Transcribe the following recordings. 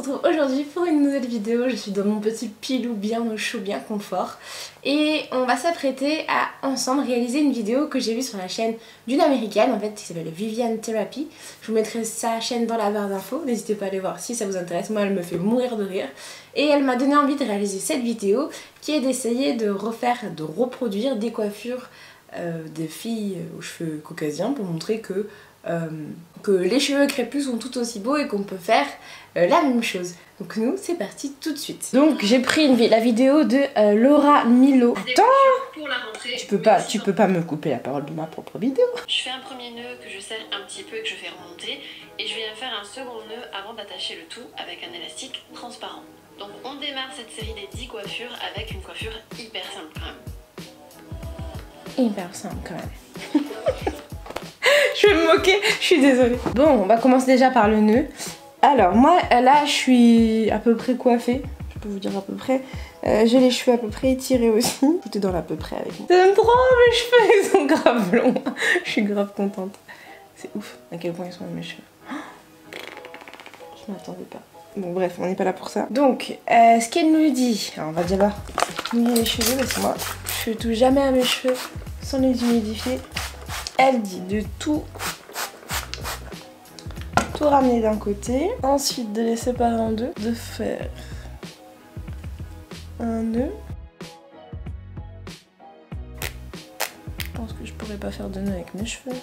retrouve aujourd'hui pour une nouvelle vidéo. Je suis dans mon petit pilou bien au chaud, bien confort. Et on va s'apprêter à ensemble réaliser une vidéo que j'ai vue sur la chaîne d'une américaine en fait qui s'appelle Vivian Therapy. Je vous mettrai sa chaîne dans la barre d'infos, n'hésitez pas à aller voir si ça vous intéresse. Moi elle me fait mourir de rire. Et elle m'a donné envie de réaliser cette vidéo qui est d'essayer de reproduire des coiffures des filles aux cheveux caucasiens pour montrer que les cheveux crépus sont tout aussi beaux et qu'on peut faire la même chose. Donc nous c'est parti tout de suite. Donc j'ai pris la vidéo de Laura Milo. Attends, tu peux pas me couper la parole de ma propre vidéo. Je fais un premier nœud que je serre un petit peu et que je fais remonter et je viens faire un second nœud avant d'attacher le tout avec un élastique transparent. Donc on démarre cette série des 10 coiffures avec une coiffure hyper simple quand même. Hyper simple quand même. Je vais me moquer, je suis désolée. Bon, on va commencer déjà par le nœud. Alors moi là je suis à peu près coiffée, je peux vous dire à peu près. J'ai les cheveux à peu près étirés aussi. Tout est dans l'à peu près avec moi. J'aime trop mes cheveux, ils sont grave longs. Je suis grave contente. C'est ouf à quel point ils sont longs mes cheveux. Je m'attendais pas. Bon bref, on n'est pas là pour ça. Donc, ce qu'elle nous dit, alors on va d'abord mouiller les cheveux parce que moi je touche jamais à mes cheveux sans les humidifier. Elle dit de tout ramener d'un côté, ensuite de les séparer en deux, de faire un nœud. Je pense que je pourrais pas faire de nœud avec mes cheveux.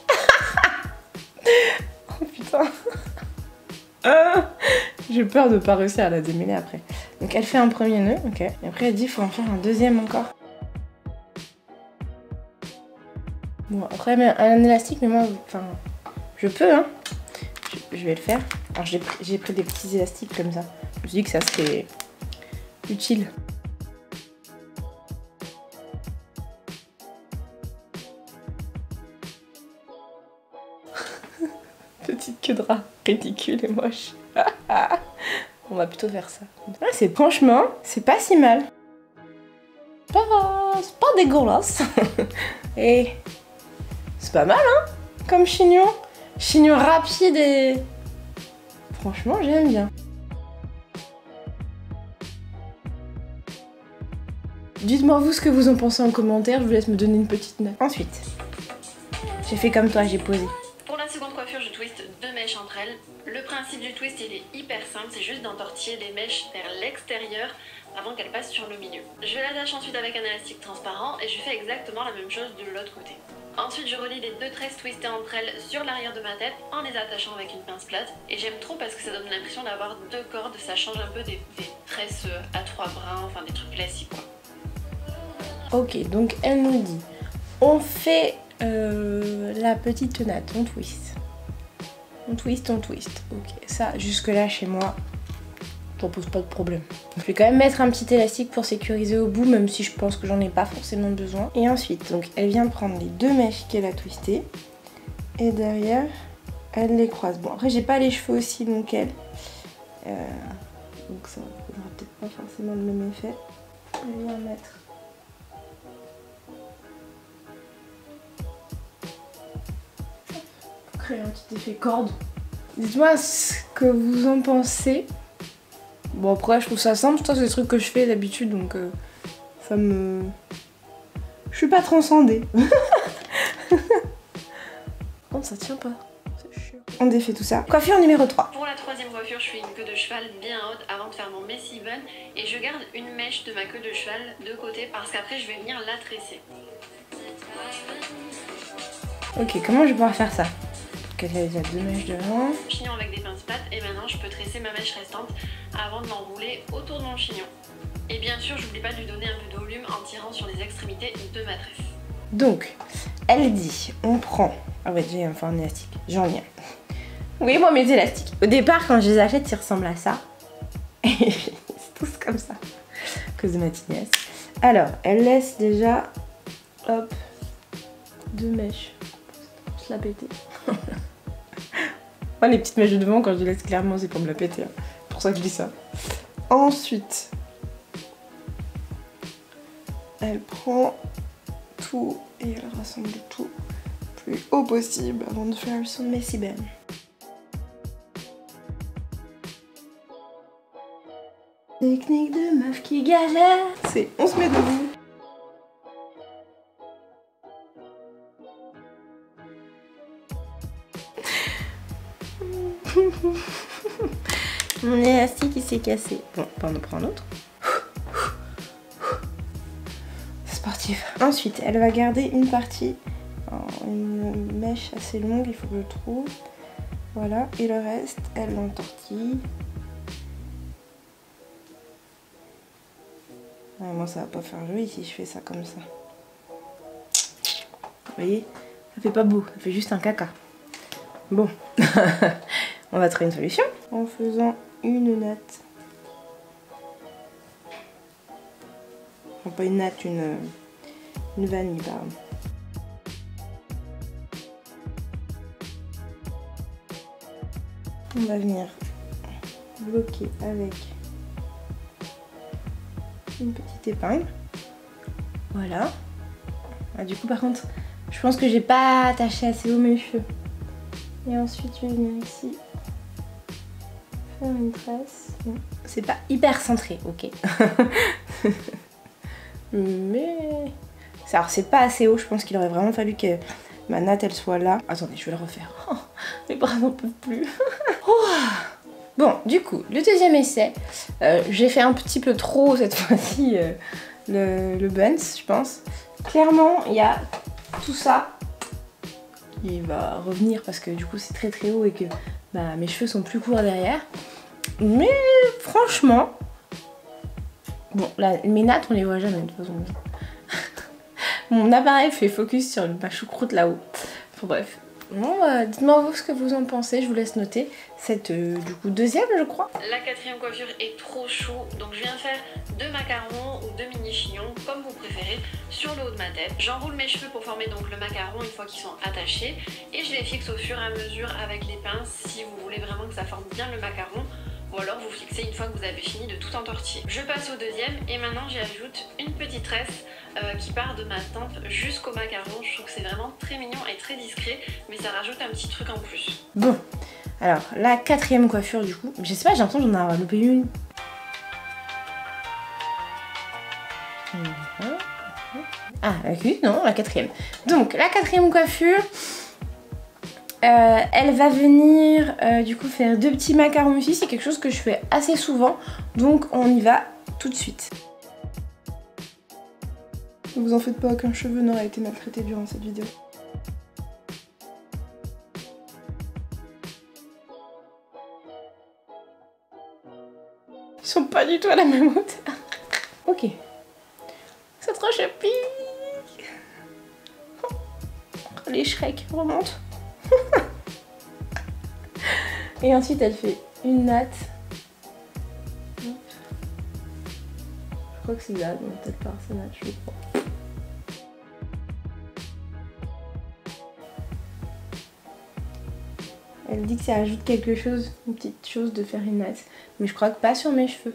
Oh putain. J'ai peur de pas réussir à la démêler après. Donc elle fait un premier nœud, ok. Et après elle dit qu'il faut en faire un deuxième encore. Bon après un élastique, mais moi, enfin, je peux hein. Je vais le faire. Alors j'ai pris des petits élastiques comme ça. Je me suis dit que ça serait utile. Petite queue de rat, ridicule et moche. On va plutôt faire ça. Ah, franchement, c'est pas si mal. C'est pas dégueulasse. Et c'est pas mal hein, comme chignon. Chignon rapide et... Franchement, j'aime bien. Dites-moi vous ce que vous en pensez en commentaire, je vous laisse me donner une petite note. Ensuite, j'ai fait comme toi, j'ai posé. Pour la seconde coiffure, je twiste 2 mèches entre elles. Le principe du twist, il est hyper simple, c'est juste d'entortiller les mèches vers l'extérieur avant qu'elles passent sur le milieu. Je l'attache ensuite avec un élastique transparent et je fais exactement la même chose de l'autre côté. Ensuite, je relie les 2 tresses twistées entre elles sur l'arrière de ma tête en les attachant avec une pince plate. Et j'aime trop parce que ça donne l'impression d'avoir 2 cordes, ça change un peu des tresses à 3 brins, enfin des trucs classiques quoi. Ok, donc elle nous dit, on fait la petite natte, on twist. On twist. Ok, ça jusque là chez moi, ça pose pas de problème. Je vais quand même mettre un petit élastique pour sécuriser au bout, même si je pense que j'en ai pas forcément besoin. Et ensuite, donc elle vient prendre les 2 mèches qu'elle a twistées. Et derrière, elle les croise. Bon, après j'ai pas les cheveux aussi longs qu'elle. Donc ça n'aura peut-être pas forcément le même effet. Elle vient mettre... Pour créer un petit effet corde. Dites-moi ce que vous en pensez. Bon après je trouve ça simple, c'est des trucs que je fais d'habitude donc ça me... Je suis pas transcendée. Oh ça tient pas, c'est chiant. On défait tout ça. Coiffure numéro 3. Pour la troisième coiffure, je fais une queue de cheval bien haute avant de faire mon messy bun et je garde une mèche de ma queue de cheval de côté parce qu'après je vais venir la tresser. Ok, comment je vais pouvoir faire ça? Donc elle a déjà 2 mèches devant. Chignon avec des pinces plates et maintenant je peux tresser ma mèche restante avant de l'enrouler autour de mon chignon. Et bien sûr, j'oublie pas de lui donner un peu de volume en tirant sur les extrémités de ma tresse. Donc, elle dit, on prend... Ah ouais, j'ai enfin un élastique, j'en ai un. Oui, moi mes élastiques. Au départ, quand je les achète, ils ressemblent à ça. Et c'est tous comme ça, à cause de ma tignesse. Alors, elle laisse déjà, hop, 2 mèches. Je la péter. Moi, les petites mèches de devant, quand je les laisse clairement, c'est pour me la péter. Hein. C'est pour ça que je dis ça. Ensuite, elle prend tout et elle rassemble tout le plus haut possible avant de faire son messy bun. Technique de meuf qui galère. C'est on se met debout. Mon élastique il s'est cassé. Bon, on en prend un autre. Sportif. Ensuite, elle va garder une partie, une mèche assez longue, il faut que je trouve. Voilà, et le reste, elle l'entortille. Ouais, moi, ça va pas faire joli si je fais ça comme ça. Vous voyez, ça fait pas beau, ça fait juste un caca. Bon, on va trouver une solution en faisant une natte. Enfin, pas une natte, une vanille, pardon. On va venir bloquer avec une petite épingle. Voilà. Ah, du coup, par contre, je pense que j'ai pas attaché assez haut mes cheveux. Et ensuite, je vais venir ici faire une tresse. Bon. C'est pas hyper centré, ok. Mais... alors, c'est pas assez haut. Je pense qu'il aurait vraiment fallu que ma natte, elle soit là. Attendez, je vais le refaire. Oh, mes bras n'en peuvent plus. Oh. Bon, du coup, le deuxième essai. J'ai fait un petit peu trop, cette fois-ci, le buns, je pense. Clairement, il y a tout ça. Il va revenir parce que du coup c'est très très haut et que bah, mes cheveux sont plus courts derrière. Mais franchement, bon là mes nattes on les voit jamais de toute façon. Mon appareil fait focus sur ma choucroute là-haut. Enfin bref. Bon, dites-moi vous ce que vous en pensez, je vous laisse noter. Cette du coup deuxième je crois. La quatrième coiffure est trop chou, donc je viens faire deux macarons ou deux mini chignons, comme vous préférez, sur le haut de ma tête. J'enroule mes cheveux pour former donc le macaron une fois qu'ils sont attachés et je les fixe au fur et à mesure avec les pinces si vous voulez vraiment que ça forme bien le macaron. Ou alors vous fixez une fois que vous avez fini de tout entortiller. Je passe au deuxième et maintenant j'y ajoute une petite tresse qui part de ma tempe jusqu'au macaron. Je trouve que c'est vraiment très mignon et très discret, mais ça rajoute un petit truc en plus. Bon, alors la quatrième coiffure du coup, je sais pas, j'ai l'impression que j'en ai loupé une. Ah, non, la quatrième. Donc la quatrième coiffure. Elle va venir du coup faire deux petits macarons ici, c'est quelque chose que je fais assez souvent, donc on y va tout de suite. Ne vous en faites pas, aucun cheveu n'aura été maltraité durant cette vidéo. Ils sont pas du tout à la même hauteur. Ok. C'est trop choupi. Les Shrek remontent. Et ensuite elle fait une natte. Je crois que c'est là, donc peut-être pas c'est natte, je crois. Elle dit que ça ajoute quelque chose, une petite chose de faire une natte. Mais je crois que pas sur mes cheveux.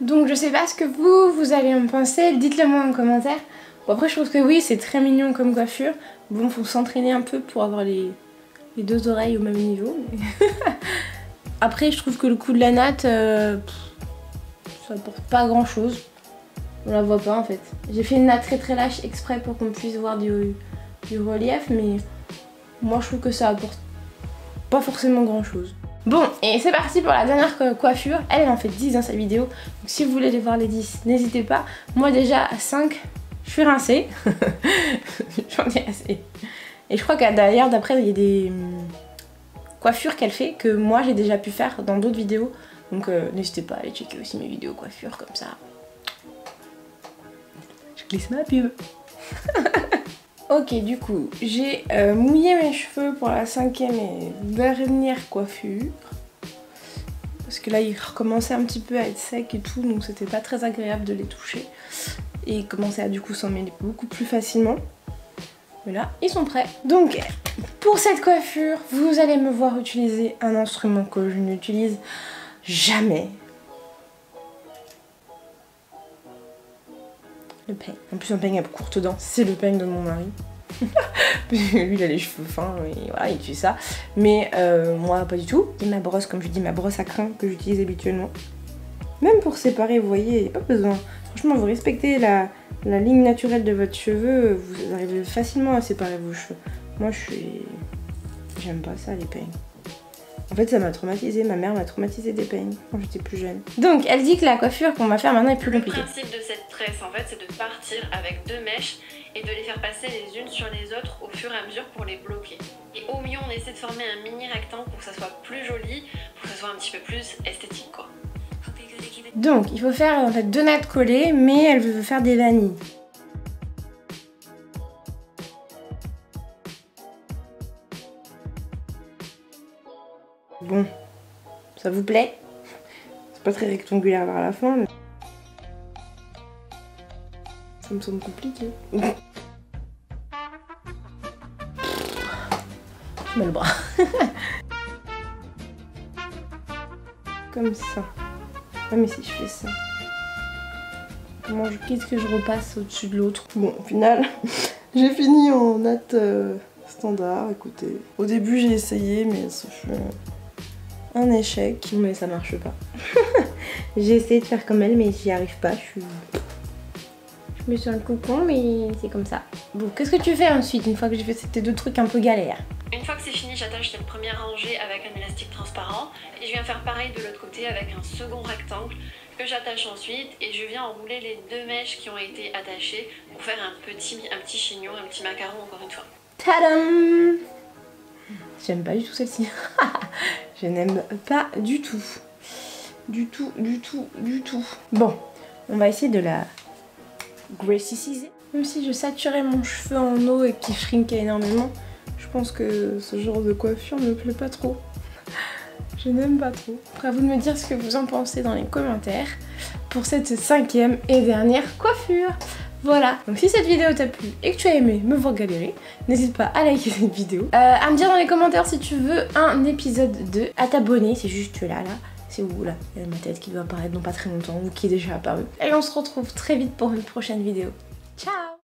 Donc je sais pas ce que vous allez en penser, dites-le moi en commentaire. Bon, après je trouve que oui, c'est très mignon comme coiffure. Bon, faut s'entraîner un peu pour avoir les deux oreilles au même niveau. Mais... après je trouve que le coup de la natte, ça apporte pas grand chose. On la voit pas en fait. J'ai fait une natte très très lâche exprès pour qu'on puisse voir du relief, mais moi je trouve que ça apporte pas forcément grand chose. Bon, et c'est parti pour la dernière coiffure. Elle en fait 10 dans sa vidéo. Donc si vous voulez aller voir les 10, n'hésitez pas. Moi déjà à 5, je suis rincée. J'en ai assez. Et je crois que d'ailleurs d'après il y a des coiffures qu'elle fait que moi j'ai déjà pu faire dans d'autres vidéos. Donc n'hésitez pas à aller checker aussi mes vidéos coiffure comme ça. Je glisse ma pub. Ok, du coup, j'ai mouillé mes cheveux pour la 5e et dernière coiffure. Parce que là, ils recommençaient un petit peu à être secs et tout, donc c'était pas très agréable de les toucher. Et ils commençaient à du coup s'en mêler beaucoup plus facilement. Mais là, ils sont prêts. Donc, pour cette coiffure, vous allez me voir utiliser un instrument que je n'utilise jamais. Le peigne. En plus, un peigne à courte dents, c'est le peigne de mon mari. Lui il a les cheveux fins et voilà, il fait ça. Mais moi pas du tout. Et ma brosse, comme je dis, ma brosse à crin que j'utilise habituellement. Même pour séparer, vous voyez, il n'y a pas besoin. Franchement, vous respectez la ligne naturelle de votre cheveu, vous arrivez facilement à séparer vos cheveux. Moi j'aime pas ça les peignes. En fait ça m'a traumatisée, ma mère m'a traumatisée des peignes quand j'étais plus jeune. Donc elle dit que la coiffure qu'on va faire maintenant est plus compliquée. Le principe de cette tresse en fait c'est de partir avec 2 mèches et de les faire passer les unes sur les autres au fur et à mesure pour les bloquer. Et au mieux on essaie de former un mini rectangle pour que ça soit plus joli, pour que ça soit un petit peu plus esthétique quoi. Donc il faut faire en fait 2 nattes collées, mais elle veut faire des vanilles. Bon, ça vous plaît? C'est pas très rectangulaire vers la fin, mais ça me semble compliqué. Je mets le bras. Comme ça. Ah mais si je fais ça. Qu'est-ce que je repasse au-dessus de l'autre? Bon, au final, j'ai fini en natte standard, écoutez. Au début j'ai essayé, mais ça fait un échec. Mais ça marche pas. J'ai essayé de faire comme elle, mais j'y arrive pas. Je me suis un cocon, mais c'est comme ça. Bon, qu'est-ce que tu fais ensuite, une fois que j'ai fait ces 2 trucs un peu galères? Une fois que c'est fini, j'attache cette première rangée avec un élastique transparent et je viens faire pareil de l'autre côté avec un second rectangle que j'attache ensuite et je viens enrouler les 2 mèches qui ont été attachées pour faire un petit chignon, un petit macaron encore une fois. Tadam! J'aime pas du tout celle-ci. Je n'aime pas du tout. Du tout. Bon, on va essayer de la graciciser. Même si je saturais mon cheveu en eau et qu'il shrinkait énormément, je pense que ce genre de coiffure ne me plaît pas trop. Je n'aime pas trop. Après, à vous de me dire ce que vous en pensez dans les commentaires pour cette 5e et dernière coiffure. Voilà, donc si cette vidéo t'a plu et que tu as aimé me voir galérer, n'hésite pas à liker cette vidéo, à me dire dans les commentaires si tu veux un épisode 2, à t'abonner, c'est juste là, c'est où là, il y a ma tête qui doit apparaître dans pas très longtemps ou qui est déjà apparue. Et on se retrouve très vite pour une prochaine vidéo. Ciao!